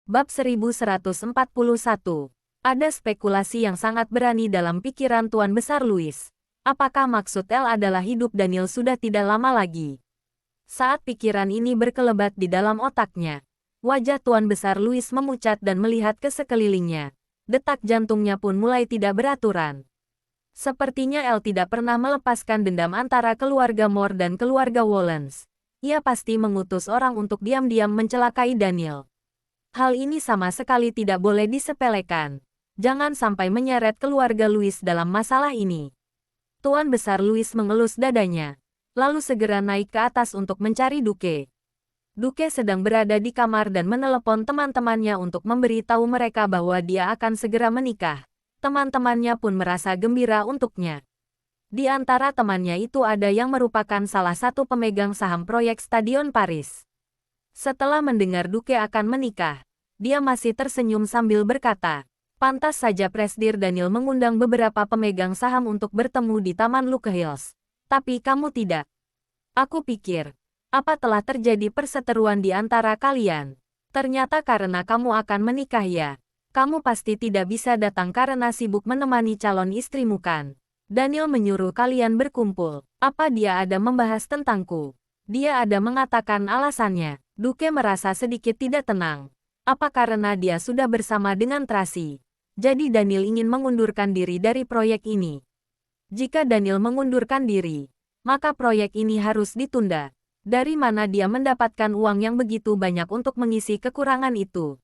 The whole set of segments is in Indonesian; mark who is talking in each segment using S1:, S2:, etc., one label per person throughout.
S1: Bab 1141. Ada spekulasi yang sangat berani dalam pikiran Tuan Besar Louis. Apakah maksud El adalah hidup Daniel sudah tidak lama lagi? Saat pikiran ini berkelebat di dalam otaknya, wajah Tuan Besar Louis memucat dan melihat ke sekelilingnya. Detak jantungnya pun mulai tidak beraturan. Sepertinya El tidak pernah melepaskan dendam antara keluarga Moore dan keluarga Wollens. Ia pasti mengutus orang untuk diam-diam mencelakai Daniel. Hal ini sama sekali tidak boleh disepelekan. Jangan sampai menyeret keluarga Louis dalam masalah ini. Tuan Besar Louis mengelus dadanya, lalu segera naik ke atas untuk mencari Duke. Duke sedang berada di kamar dan menelepon teman-temannya untuk memberi tahu mereka bahwa dia akan segera menikah. Teman-temannya pun merasa gembira untuknya. Di antara temannya itu ada yang merupakan salah satu pemegang saham proyek Stadion Paris. Setelah mendengar Duke akan menikah, dia masih tersenyum sambil berkata, pantas saja Presdir Daniel mengundang beberapa pemegang saham untuk bertemu di Taman Luke Hills. Tapi kamu tidak. Aku pikir, apa telah terjadi perseteruan di antara kalian? Ternyata karena kamu akan menikah ya. Kamu pasti tidak bisa datang karena sibuk menemani calon istrimu kan? Daniel menyuruh kalian berkumpul. Apa dia ada membahas tentangku? Dia ada mengatakan alasannya. Duke merasa sedikit tidak tenang. Apa karena dia sudah bersama dengan Tracy? Jadi Daniel ingin mengundurkan diri dari proyek ini. Jika Daniel mengundurkan diri, maka proyek ini harus ditunda. Dari mana dia mendapatkan uang yang begitu banyak untuk mengisi kekurangan itu?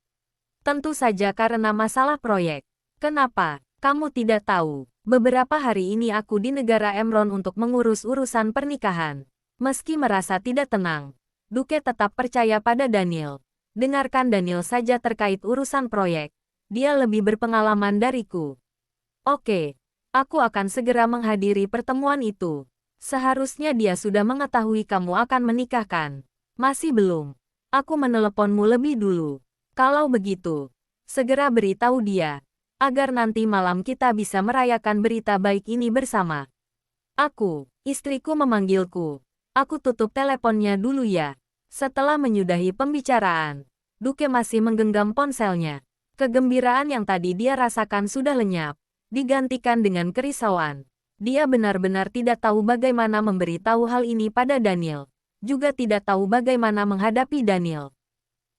S1: Tentu saja karena masalah proyek. Kenapa? Kamu tidak tahu. Beberapa hari ini aku di negara Emron untuk mengurus urusan pernikahan. Meski merasa tidak tenang, Duke tetap percaya pada Daniel. Dengarkan Daniel saja terkait urusan proyek. Dia lebih berpengalaman dariku. Oke, aku akan segera menghadiri pertemuan itu. Seharusnya dia sudah mengetahui kamu akan menikahkan. Masih belum. Aku meneleponmu lebih dulu. Kalau begitu, segera beritahu dia, agar nanti malam kita bisa merayakan berita baik ini bersama. Istriku memanggilku. Aku tutup teleponnya dulu ya. Setelah menyudahi pembicaraan, Duke masih menggenggam ponselnya. Kegembiraan yang tadi dia rasakan sudah lenyap, digantikan dengan kerisauan. Dia benar-benar tidak tahu bagaimana memberitahu hal ini pada Daniel, juga tidak tahu bagaimana menghadapi Daniel.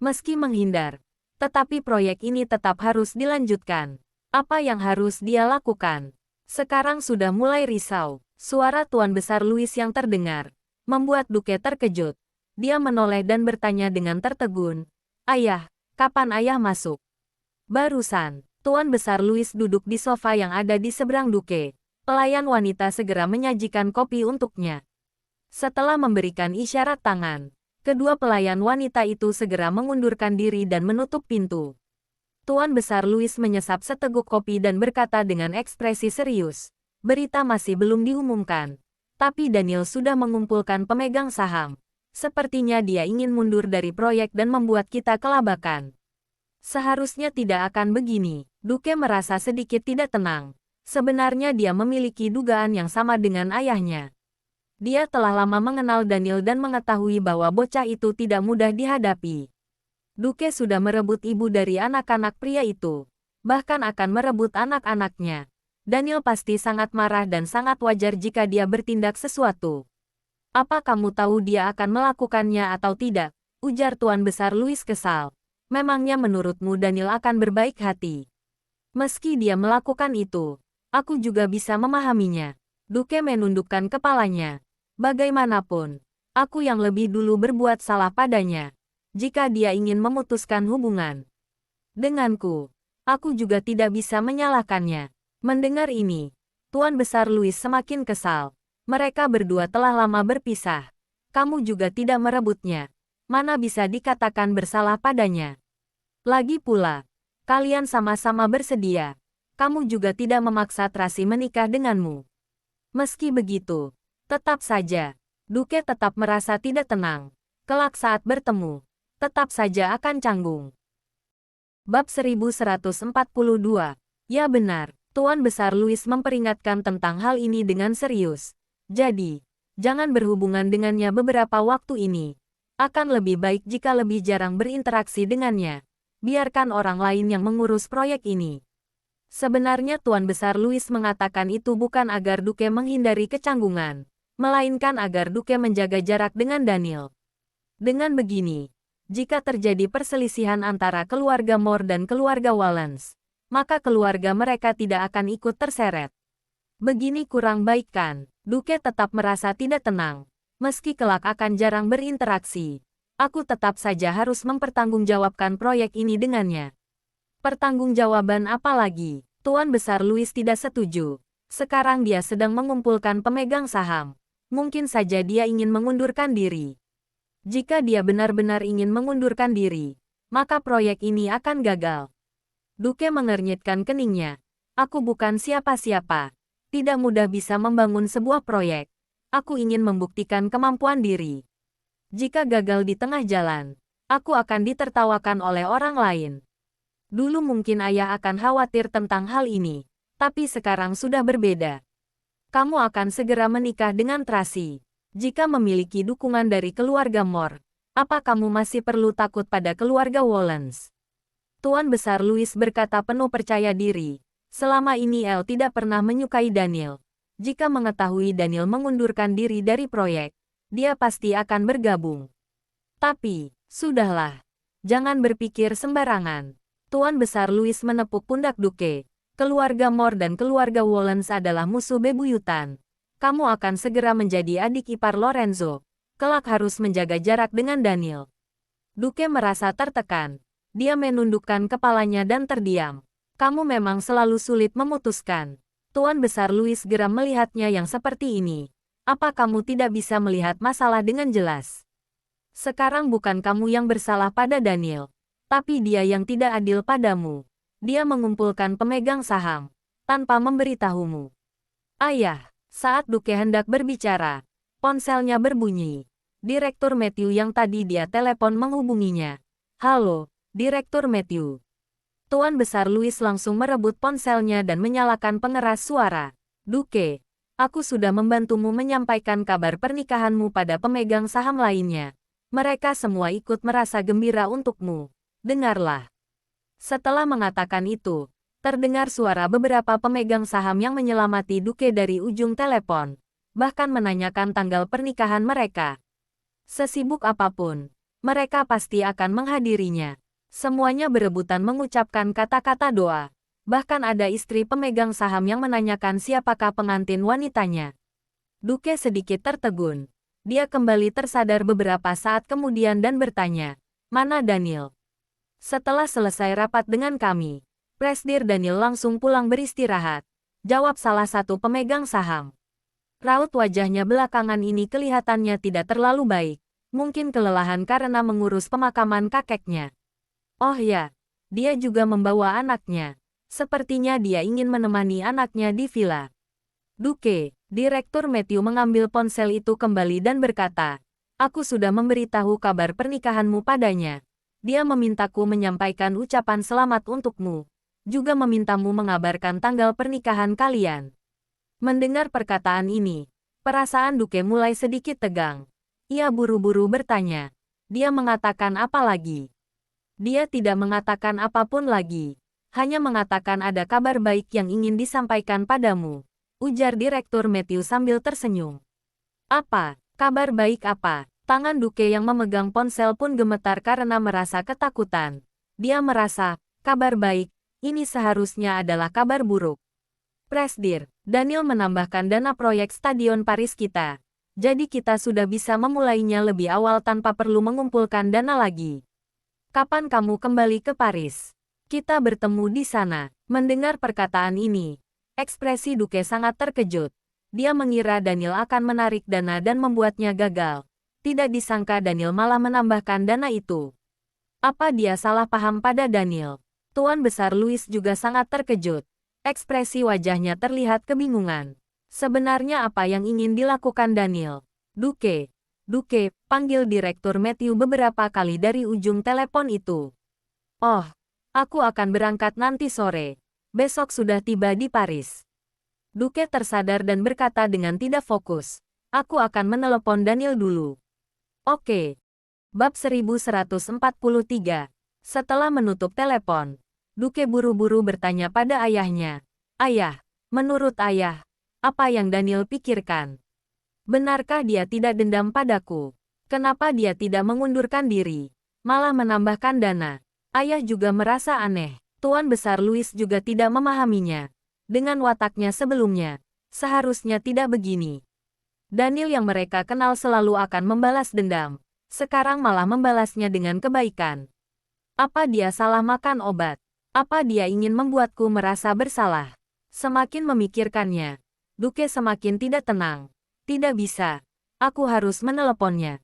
S1: Meski menghindar, tetapi proyek ini tetap harus dilanjutkan. Apa yang harus dia lakukan? Sekarang sudah mulai risau. Suara Tuan Besar Louis yang terdengar membuat Duke terkejut. Dia menoleh dan bertanya dengan tertegun, "Ayah, kapan ayah masuk?" Barusan, Tuan Besar Louis duduk di sofa yang ada di seberang Duke. Pelayan wanita segera menyajikan kopi untuknya. Setelah memberikan isyarat tangan, kedua pelayan wanita itu segera mengundurkan diri dan menutup pintu. Tuan Besar Louis menyesap seteguk kopi dan berkata dengan ekspresi serius, "Berita masih belum diumumkan. Tapi Daniel sudah mengumpulkan pemegang saham. Sepertinya dia ingin mundur dari proyek dan membuat kita kelabakan." Seharusnya tidak akan begini. Duke merasa sedikit tidak tenang. Sebenarnya dia memiliki dugaan yang sama dengan ayahnya. Dia telah lama mengenal Daniel dan mengetahui bahwa bocah itu tidak mudah dihadapi. Duke sudah merebut ibu dari anak-anak pria itu. Bahkan akan merebut anak-anaknya. Daniel pasti sangat marah dan sangat wajar jika dia bertindak sesuatu. "Apa kamu tahu dia akan melakukannya atau tidak?" ujar Tuan Besar Louis kesal. "Memangnya menurutmu Daniel akan berbaik hati? Meski dia melakukan itu, aku juga bisa memahaminya." Duke menundukkan kepalanya. "Bagaimanapun, aku yang lebih dulu berbuat salah padanya. Jika dia ingin memutuskan hubungan denganku, aku juga tidak bisa menyalahkannya." Mendengar ini, Tuan Besar Louis semakin kesal. Mereka berdua telah lama berpisah. Kamu juga tidak merebutnya. Mana bisa dikatakan bersalah padanya? Lagi pula, kalian sama-sama bersedia. Kamu juga tidak memaksa Tracy menikah denganmu. Meski begitu, tetap saja, Duke tetap merasa tidak tenang. Kelak saat bertemu, tetap saja akan canggung. Bab 1142. Ya benar. Tuan Besar Louis memperingatkan tentang hal ini dengan serius. Jadi, jangan berhubungan dengannya beberapa waktu ini. Akan lebih baik jika lebih jarang berinteraksi dengannya. Biarkan orang lain yang mengurus proyek ini. Sebenarnya Tuan Besar Louis mengatakan itu bukan agar Duke menghindari kecanggungan, melainkan agar Duke menjaga jarak dengan Daniel. Dengan begini, jika terjadi perselisihan antara keluarga Moore dan keluarga Wallens, maka keluarga mereka tidak akan ikut terseret. Begini kurang baik kan? Duke tetap merasa tidak tenang. Meski kelak akan jarang berinteraksi, aku tetap saja harus mempertanggungjawabkan proyek ini dengannya. Pertanggungjawaban apa lagi? Tuan Besar Louis tidak setuju. Sekarang dia sedang mengumpulkan pemegang saham. Mungkin saja dia ingin mengundurkan diri. Jika dia benar-benar ingin mengundurkan diri, maka proyek ini akan gagal. Duke mengernyitkan keningnya. Aku bukan siapa-siapa. Tidak mudah bisa membangun sebuah proyek. Aku ingin membuktikan kemampuan diri. Jika gagal di tengah jalan, aku akan ditertawakan oleh orang lain. Dulu mungkin ayah akan khawatir tentang hal ini, tapi sekarang sudah berbeda. Kamu akan segera menikah dengan Tracy. Jika memiliki dukungan dari keluarga Moore, apa kamu masih perlu takut pada keluarga Wallens? Tuan Besar Louis berkata penuh percaya diri. Selama ini Elle tidak pernah menyukai Daniel. Jika mengetahui Daniel mengundurkan diri dari proyek, dia pasti akan bergabung. Tapi, sudahlah. Jangan berpikir sembarangan. Tuan Besar Louis menepuk pundak Duke. Keluarga Moore dan keluarga Wallens adalah musuh bebuyutan. Kamu akan segera menjadi adik ipar Lorenzo. Kelak harus menjaga jarak dengan Daniel. Duke merasa tertekan. Dia menundukkan kepalanya dan terdiam. Kamu memang selalu sulit memutuskan. Tuan Besar Louis geram melihatnya yang seperti ini. Apa kamu tidak bisa melihat masalah dengan jelas? Sekarang bukan kamu yang bersalah pada Daniel. Tapi dia yang tidak adil padamu. Dia mengumpulkan pemegang saham, tanpa memberitahumu. Ayah, saat Duke hendak berbicara, ponselnya berbunyi. Direktur Matthew yang tadi dia telepon menghubunginya. Halo, Direktur Matthew. Tuan Besar Louis langsung merebut ponselnya dan menyalakan pengeras suara. Duke, aku sudah membantumu menyampaikan kabar pernikahanmu pada pemegang saham lainnya. Mereka semua ikut merasa gembira untukmu. Dengarlah. Setelah mengatakan itu, terdengar suara beberapa pemegang saham yang menyelamati Duke dari ujung telepon, bahkan menanyakan tanggal pernikahan mereka. Sesibuk apapun, mereka pasti akan menghadirinya. Semuanya berebutan mengucapkan kata-kata doa. Bahkan ada istri pemegang saham yang menanyakan siapakah pengantin wanitanya. Duke sedikit tertegun. Dia kembali tersadar beberapa saat kemudian dan bertanya, "Mana Daniel?" Setelah selesai rapat dengan kami, Presidir Daniel langsung pulang beristirahat. Jawab salah satu pemegang saham. Raut wajahnya belakangan ini kelihatannya tidak terlalu baik. Mungkin kelelahan karena mengurus pemakaman kakeknya. Oh ya, dia juga membawa anaknya. Sepertinya dia ingin menemani anaknya di villa. Duke, Direktur Matthew mengambil ponsel itu kembali dan berkata, "Aku sudah memberitahu kabar pernikahanmu padanya. Dia memintaku menyampaikan ucapan selamat untukmu. Juga memintamu mengabarkan tanggal pernikahan kalian." Mendengar perkataan ini, perasaan Duke mulai sedikit tegang. Ia buru-buru bertanya. Dia mengatakan apa lagi? Dia tidak mengatakan apapun lagi. Hanya mengatakan ada kabar baik yang ingin disampaikan padamu. Ujar Direktur Matthew sambil tersenyum. Apa? Kabar baik apa? Tangan Duke yang memegang ponsel pun gemetar karena merasa ketakutan. Dia merasa, kabar baik, ini seharusnya adalah kabar buruk. Presidir, Daniel menambahkan dana proyek Stadion Paris kita. Jadi kita sudah bisa memulainya lebih awal tanpa perlu mengumpulkan dana lagi. Kapan kamu kembali ke Paris? Kita bertemu di sana. Mendengar perkataan ini, ekspresi Duke sangat terkejut. Dia mengira Daniel akan menarik dana dan membuatnya gagal. Tidak disangka Daniel malah menambahkan dana itu. Apa dia salah paham pada Daniel? Tuan Besar Louis juga sangat terkejut. Ekspresi wajahnya terlihat kebingungan. Sebenarnya apa yang ingin dilakukan Daniel? Duke, panggil Direktur Matthew beberapa kali dari ujung telepon itu. Oh, aku akan berangkat nanti sore. Besok sudah tiba di Paris. Duke tersadar dan berkata dengan tidak fokus. Aku akan menelepon Daniel dulu. Oke. Bab 1143. Setelah menutup telepon, Duke buru-buru bertanya pada ayahnya. Ayah, menurut ayah, apa yang Daniel pikirkan? Benarkah dia tidak dendam padaku? Kenapa dia tidak mengundurkan diri, malah menambahkan dana? Ayah juga merasa aneh. Tuan Besar Louis juga tidak memahaminya. Dengan wataknya sebelumnya, seharusnya tidak begini. Daniel yang mereka kenal selalu akan membalas dendam. Sekarang malah membalasnya dengan kebaikan. Apa dia salah makan obat? Apa dia ingin membuatku merasa bersalah? Semakin memikirkannya, Duke semakin tidak tenang. Tidak bisa. Aku harus meneleponnya.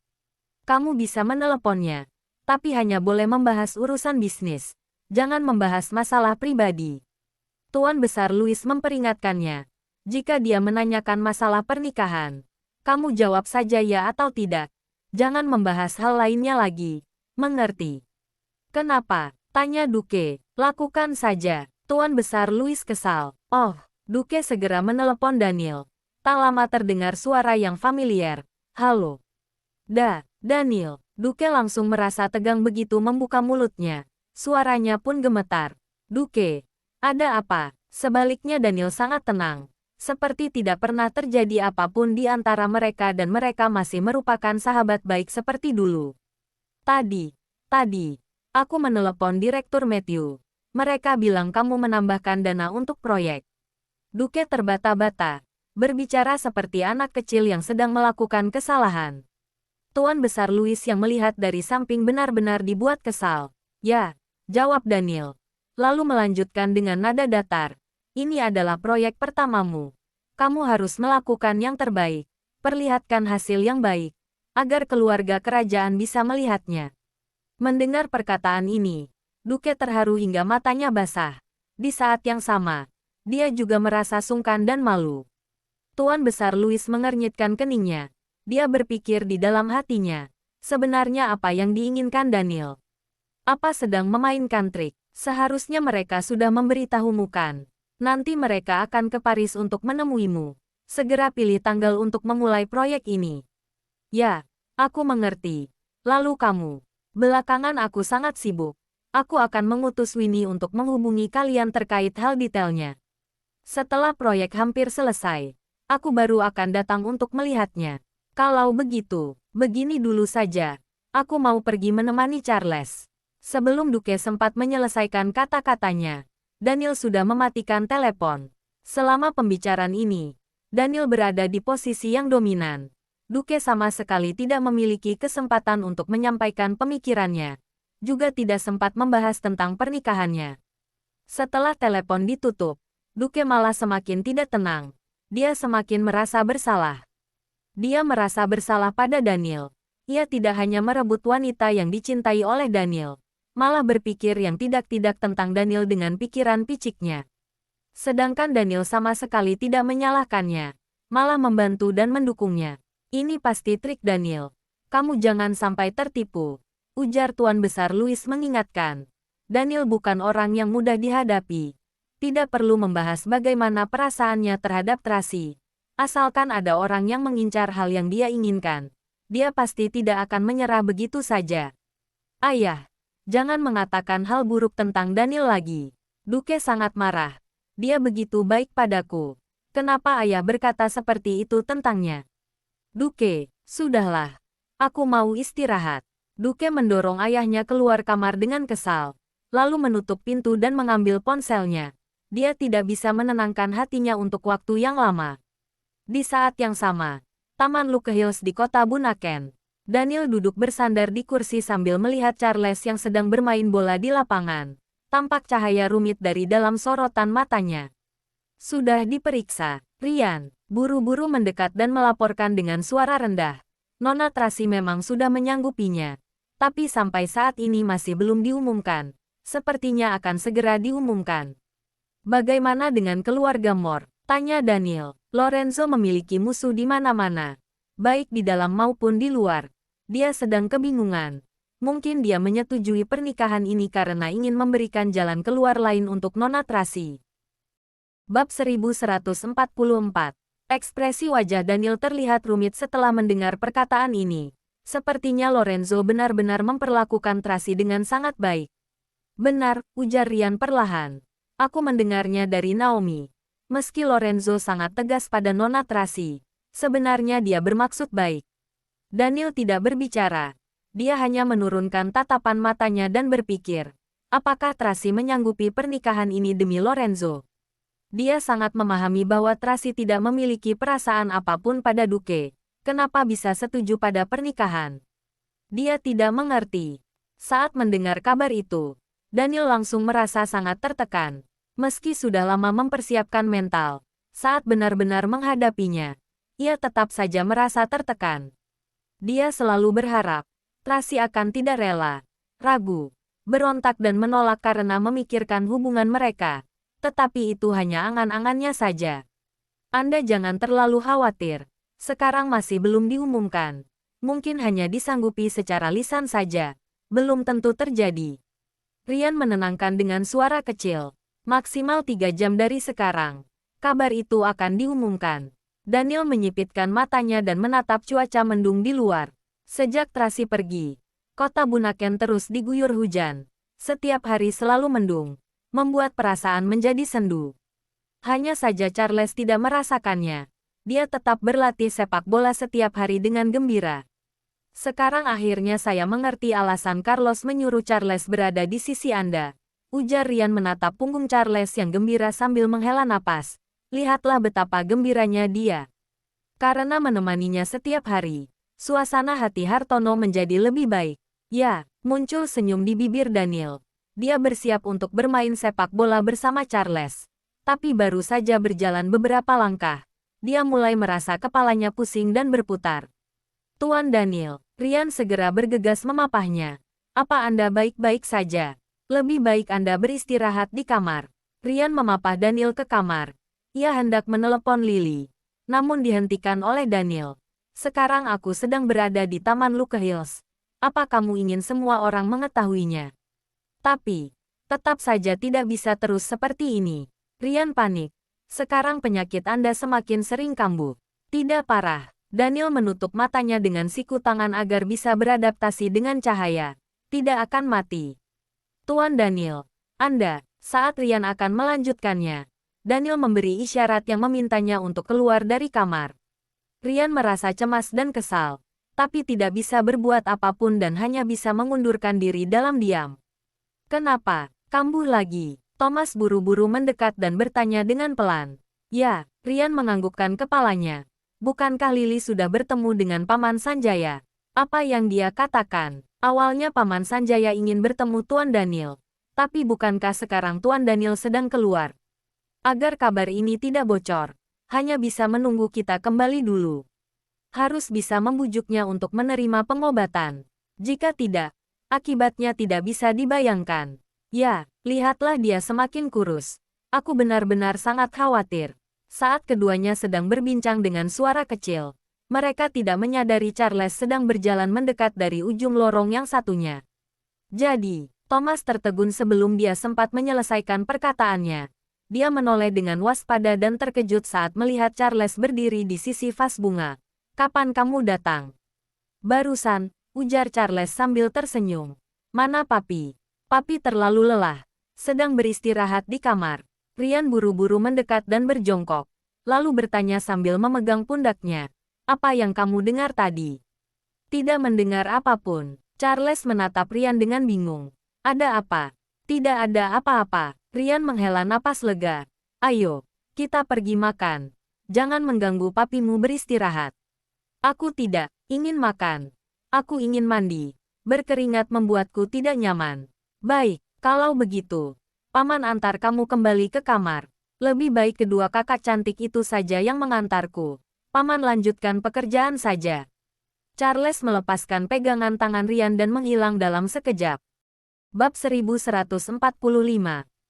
S1: Kamu bisa meneleponnya, tapi hanya boleh membahas urusan bisnis. Jangan membahas masalah pribadi. Tuan Besar Louis memperingatkannya. Jika dia menanyakan masalah pernikahan, kamu jawab saja ya atau tidak. Jangan membahas hal lainnya lagi. Mengerti? Kenapa? Tanya Duke. Lakukan saja. Tuan Besar Louis kesal. Oh, Duke segera menelepon Daniel. Tak lama terdengar suara yang familiar. Halo. Daniel. Duke langsung merasa tegang begitu membuka mulutnya. Suaranya pun gemetar. Duke, ada apa? Sebaliknya Daniel sangat tenang. Seperti tidak pernah terjadi apapun di antara mereka dan mereka masih merupakan sahabat baik seperti dulu. Tadi, aku menelepon Direktur Matthew. Mereka bilang kamu menambahkan dana untuk proyek. Duke terbata-bata. Berbicara seperti anak kecil yang sedang melakukan kesalahan. Tuan Besar Louis yang melihat dari samping benar-benar dibuat kesal. Ya, jawab Daniel. Lalu melanjutkan dengan nada datar. Ini adalah proyek pertamamu. Kamu harus melakukan yang terbaik. Perlihatkan hasil yang baik, agar keluarga kerajaan bisa melihatnya. Mendengar perkataan ini, Duke terharu hingga matanya basah. Di saat yang sama, dia juga merasa sungkan dan malu. Tuan Besar Louis mengernyitkan keningnya. Dia berpikir di dalam hatinya. Sebenarnya apa yang diinginkan Daniel? Apa sedang memainkan trik? Seharusnya mereka sudah memberitahumu kan. Nanti mereka akan ke Paris untuk menemuimu. Segera pilih tanggal untuk memulai proyek ini. Ya, aku mengerti. Lalu kamu? Belakangan aku sangat sibuk. Aku akan mengutus Winnie untuk menghubungi kalian terkait hal detailnya. Setelah proyek hampir selesai, aku baru akan datang untuk melihatnya. Kalau begitu, begini dulu saja. Aku mau pergi menemani Charles. Sebelum Duke sempat menyelesaikan kata-katanya, Daniel sudah mematikan telepon. Selama pembicaraan ini, Daniel berada di posisi yang dominan. Duke sama sekali tidak memiliki kesempatan untuk menyampaikan pemikirannya. Juga tidak sempat membahas tentang pernikahannya. Setelah telepon ditutup, Duke malah semakin tidak tenang. Dia semakin merasa bersalah. Dia merasa bersalah pada Daniel. Ia tidak hanya merebut wanita yang dicintai oleh Daniel, malah berpikir yang tidak-tidak tentang Daniel dengan pikiran piciknya. Sedangkan Daniel sama sekali tidak menyalahkannya, malah membantu dan mendukungnya. Ini pasti trik Daniel. Kamu jangan sampai tertipu, ujar Tuan Besar Louis mengingatkan. Daniel bukan orang yang mudah dihadapi. Tidak perlu membahas bagaimana perasaannya terhadap Tracy. Asalkan ada orang yang mengincar hal yang dia inginkan, dia pasti tidak akan menyerah begitu saja. Ayah, jangan mengatakan hal buruk tentang Daniel lagi. Duke sangat marah. Dia begitu baik padaku. Kenapa ayah berkata seperti itu tentangnya? Duke, sudahlah. Aku mau istirahat. Duke mendorong ayahnya keluar kamar dengan kesal, lalu menutup pintu dan mengambil ponselnya. Dia tidak bisa menenangkan hatinya untuk waktu yang lama. Di saat yang sama, Taman Luke Hills di kota Bunaken. Daniel duduk bersandar di kursi sambil melihat Charles yang sedang bermain bola di lapangan. Tampak cahaya rumit dari dalam sorotan matanya. Sudah diperiksa. Ryan buru-buru mendekat dan melaporkan dengan suara rendah. Nona Tracy memang sudah menyanggupinya. Tapi sampai saat ini masih belum diumumkan. Sepertinya akan segera diumumkan. Bagaimana dengan keluarga Moore? Tanya Daniel. Lorenzo memiliki musuh di mana-mana, baik di dalam maupun di luar. Dia sedang kebingungan. Mungkin dia menyetujui pernikahan ini karena ingin memberikan jalan keluar lain untuk Nona Tracy. Bab 1144. Ekspresi wajah Daniel terlihat rumit setelah mendengar perkataan ini. Sepertinya Lorenzo benar-benar memperlakukan Tracy dengan sangat baik. Benar, ujar Rian perlahan. Aku mendengarnya dari Naomi. Meski Lorenzo sangat tegas pada Nona Tracy, sebenarnya dia bermaksud baik. Daniel tidak berbicara. Dia hanya menurunkan tatapan matanya dan berpikir, apakah Tracy menyanggupi pernikahan ini demi Lorenzo? Dia sangat memahami bahwa Tracy tidak memiliki perasaan apapun pada Duke. Kenapa bisa setuju pada pernikahan? Dia tidak mengerti. Saat mendengar kabar itu, Daniel langsung merasa sangat tertekan. Meski sudah lama mempersiapkan mental, saat benar-benar menghadapinya, ia tetap saja merasa tertekan. Dia selalu berharap Tracy akan tidak rela, ragu, berontak dan menolak karena memikirkan hubungan mereka. Tetapi itu hanya angan-angannya saja. Anda jangan terlalu khawatir. Sekarang masih belum diumumkan. Mungkin hanya disanggupi secara lisan saja. Belum tentu terjadi. Rian menenangkan dengan suara kecil. Maksimal 3 jam dari sekarang, kabar itu akan diumumkan. Daniel menyipitkan matanya dan menatap cuaca mendung di luar. Sejak Tracy pergi, kota Bunaken terus diguyur hujan. Setiap hari selalu mendung, membuat perasaan menjadi sendu. Hanya saja Charles tidak merasakannya. Dia tetap berlatih sepak bola setiap hari dengan gembira. Sekarang akhirnya saya mengerti alasan Carlos menyuruh Charles berada di sisi Anda. Ujar Rian menatap punggung Charles yang gembira sambil menghela napas. Lihatlah betapa gembiranya dia. Karena menemaninya setiap hari, suasana hati Hartono menjadi lebih baik. Ya, muncul senyum di bibir Daniel. Dia bersiap untuk bermain sepak bola bersama Charles. Tapi baru saja berjalan beberapa langkah, dia mulai merasa kepalanya pusing dan berputar. Tuan Daniel, Rian segera bergegas memapahnya. Apa Anda baik-baik saja? Lebih baik Anda beristirahat di kamar. Rian memapah Daniel ke kamar. Ia hendak menelepon Lily, namun dihentikan oleh Daniel. Sekarang aku sedang berada di Taman Luke Hills. Apa kamu ingin semua orang mengetahuinya? Tapi, tetap saja tidak bisa terus seperti ini. Rian panik. Sekarang penyakit Anda semakin sering kambuh. Tidak parah. Daniel menutup matanya dengan siku tangan agar bisa beradaptasi dengan cahaya. Tidak akan mati. Tuan Daniel, Anda, saat Rian akan melanjutkannya, Daniel memberi isyarat yang memintanya untuk keluar dari kamar. Rian merasa cemas dan kesal, tapi tidak bisa berbuat apapun dan hanya bisa mengundurkan diri dalam diam. Kenapa? Kambuh lagi. Thomas buru-buru mendekat dan bertanya dengan pelan. Ya, Rian menganggukkan kepalanya. Bukankah Lily sudah bertemu dengan Paman Sanjaya? Apa yang dia katakan? Awalnya Paman Sanjaya ingin bertemu Tuan Daniel. Tapi bukankah sekarang Tuan Daniel sedang keluar? Agar kabar ini tidak bocor, hanya bisa menunggu kita kembali dulu. Harus bisa membujuknya untuk menerima pengobatan. Jika tidak, akibatnya tidak bisa dibayangkan. Ya, lihatlah dia semakin kurus. Aku benar-benar sangat khawatir. Saat keduanya sedang berbincang dengan suara kecil, mereka tidak menyadari Charles sedang berjalan mendekat dari ujung lorong yang satunya. Jadi, Thomas tertegun sebelum dia sempat menyelesaikan perkataannya. Dia menoleh dengan waspada dan terkejut saat melihat Charles berdiri di sisi vas bunga. Kapan kamu datang? Barusan, ujar Charles sambil tersenyum. Mana Papi? Papi terlalu lelah. Sedang beristirahat di kamar. Rian buru-buru mendekat dan berjongkok. Lalu bertanya sambil memegang pundaknya. Apa yang kamu dengar tadi? Tidak mendengar apapun. Charles menatap Rian dengan bingung. Ada apa? Tidak ada apa-apa. Rian menghela napas lega. Ayo, kita pergi makan. Jangan mengganggu papimu beristirahat. Aku tidak ingin makan. Aku ingin mandi. Berkeringat membuatku tidak nyaman. Baik, kalau begitu, Paman antar kamu kembali ke kamar. Lebih baik kedua kakak cantik itu saja yang mengantarku. Paman lanjutkan pekerjaan saja. Charles melepaskan pegangan tangan Rian dan menghilang dalam sekejap. Bab 1145.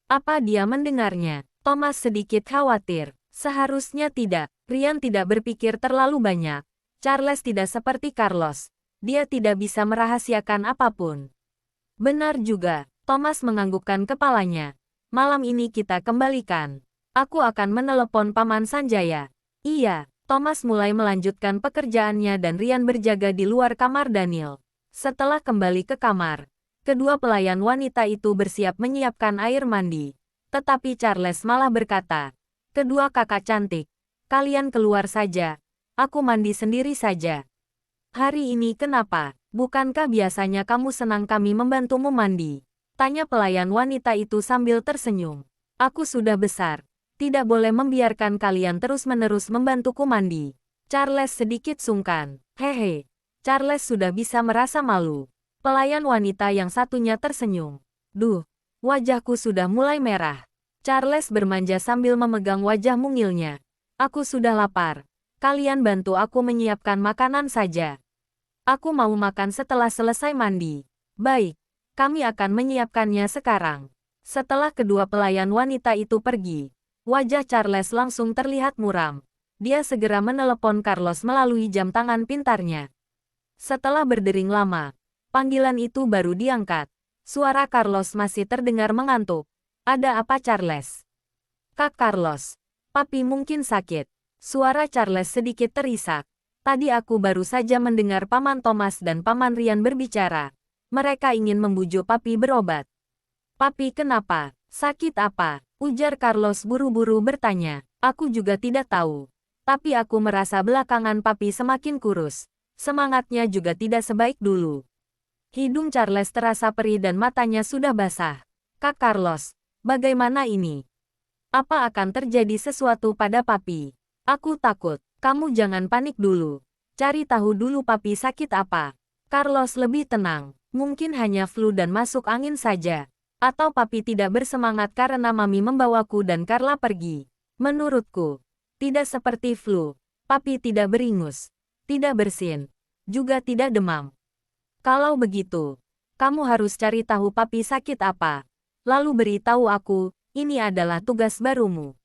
S1: Apa dia mendengarnya? Thomas sedikit khawatir. Seharusnya tidak. Rian tidak berpikir terlalu banyak. Charles tidak seperti Carlos. Dia tidak bisa merahasiakan apapun. Benar juga. Thomas menganggukkan kepalanya. Malam ini kita kembalikan. Aku akan menelepon Paman Sanjaya. Iya. Thomas mulai melanjutkan pekerjaannya dan Rian berjaga di luar kamar Daniel. Setelah kembali ke kamar, Kedua pelayan wanita itu bersiap menyiapkan air mandi. Tetapi Charles malah berkata, "Kedua kakak cantik, kalian keluar saja. Aku mandi sendiri saja." "Hari ini kenapa? Bukankah biasanya kamu senang kami membantumu mandi?" tanya pelayan wanita itu sambil tersenyum. "Aku sudah besar. Tidak boleh membiarkan kalian terus-menerus membantuku mandi." Charles sedikit sungkan. "Hehe." Charles sudah bisa merasa malu. Pelayan wanita yang satunya tersenyum. "Duh, wajahku sudah mulai merah." Charles bermanja sambil memegang wajah mungilnya. "Aku sudah lapar. Kalian bantu aku menyiapkan makanan saja. Aku mau makan setelah selesai mandi." "Baik, kami akan menyiapkannya sekarang." Setelah kedua pelayan wanita itu pergi, wajah Charles langsung terlihat muram. Dia segera menelepon Carlos melalui jam tangan pintarnya. Setelah berdering lama, panggilan itu baru diangkat. Suara Carlos masih terdengar mengantuk. "Ada apa, Charles?" "Kak Carlos, papi mungkin sakit." Suara Charles sedikit terisak. "Tadi aku baru saja mendengar Paman Thomas dan Paman Ryan berbicara. Mereka ingin membujuk papi berobat." "Papi kenapa? Sakit apa?" ujar Carlos buru-buru bertanya. "Aku juga tidak tahu. Tapi aku merasa belakangan papi semakin kurus. Semangatnya juga tidak sebaik dulu." Hidung Charles terasa perih dan matanya sudah basah. "Kak Carlos, bagaimana ini? Apa akan terjadi sesuatu pada papi?" "Aku takut. Kamu jangan panik dulu. Cari tahu dulu papi sakit apa." Carlos lebih tenang. "Mungkin hanya flu dan masuk angin saja. Atau papi tidak bersemangat karena mami membawaku dan Carla pergi. Menurutku, tidak seperti flu. Papi tidak beringus, tidak bersin, juga tidak demam. Kalau begitu, kamu harus cari tahu papi sakit apa. Lalu beritahu aku, ini adalah tugas barumu."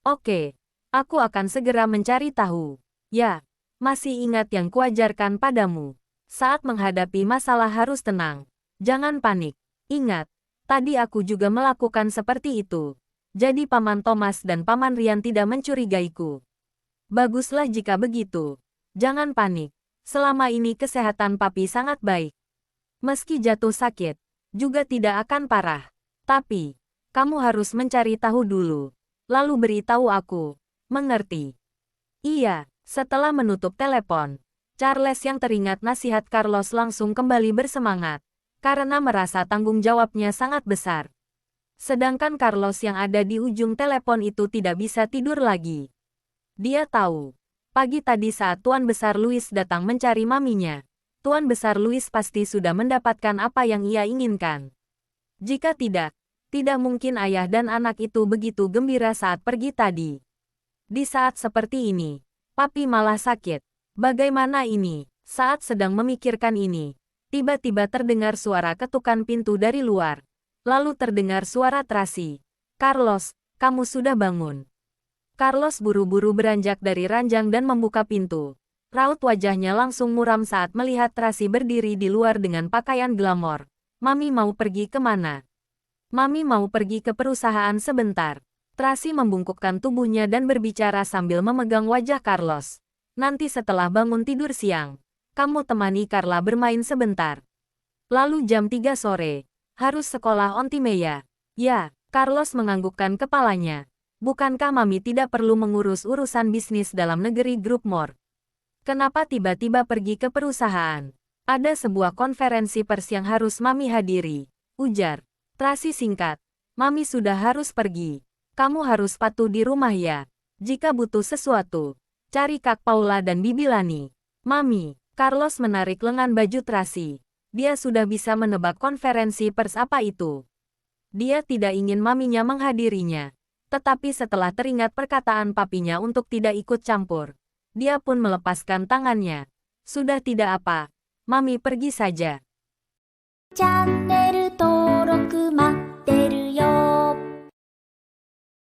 S1: "Oke, aku akan segera mencari tahu." "Ya, masih ingat yang kuajarkan padamu. Saat menghadapi masalah harus tenang. Jangan panik. Ingat, tadi aku juga melakukan seperti itu. Jadi Paman Thomas dan Paman Ryan tidak mencurigaiku." "Baguslah jika begitu. Jangan panik. Selama ini kesehatan papi sangat baik. Meski jatuh sakit, juga tidak akan parah. Tapi, kamu harus mencari tahu dulu. Lalu beritahu aku. Mengerti?" "Iya." Setelah menutup telepon, Charles yang teringat nasihat Carlos langsung kembali bersemangat. Karena merasa tanggung jawabnya sangat besar. Sedangkan Carlos yang ada di ujung telepon itu tidak bisa tidur lagi. Dia tahu, pagi tadi saat Tuan Besar Louis datang mencari maminya, Tuan Besar Louis pasti sudah mendapatkan apa yang ia inginkan. Jika tidak, tidak mungkin ayah dan anak itu begitu gembira saat pergi tadi. Di saat seperti ini, papi malah sakit. Bagaimana ini? Saat sedang memikirkan ini, tiba-tiba terdengar suara ketukan pintu dari luar. Lalu terdengar suara Tracy. "Carlos, kamu sudah bangun." Carlos buru-buru beranjak dari ranjang dan membuka pintu. Raut wajahnya langsung muram saat melihat Tracy berdiri di luar dengan pakaian glamor. "Mami mau pergi kemana?" "Mami mau pergi ke perusahaan sebentar." Tracy membungkukkan tubuhnya dan berbicara sambil memegang wajah Carlos. "Nanti setelah bangun tidur siang, kamu temani Carla bermain sebentar. Lalu jam 3 sore, harus sekolah Ontimeya." "Ya." Carlos menganggukkan kepalanya. "Bukankah mami tidak perlu mengurus urusan bisnis dalam negeri grup Mor? Kenapa tiba-tiba pergi ke perusahaan?" "Ada sebuah konferensi pers yang harus mami hadiri," ujar Tracy singkat. "Mami sudah harus pergi. Kamu harus patuh di rumah ya. Jika butuh sesuatu, cari Kak Paula dan Bibi Lani." "Mami." Carlos menarik lengan baju Tracy. Dia sudah bisa menebak konferensi pers apa itu. Dia tidak ingin maminya menghadirinya. Tetapi setelah teringat perkataan papinya untuk tidak ikut campur, dia pun melepaskan tangannya. "Sudah tidak apa. Mami pergi saja."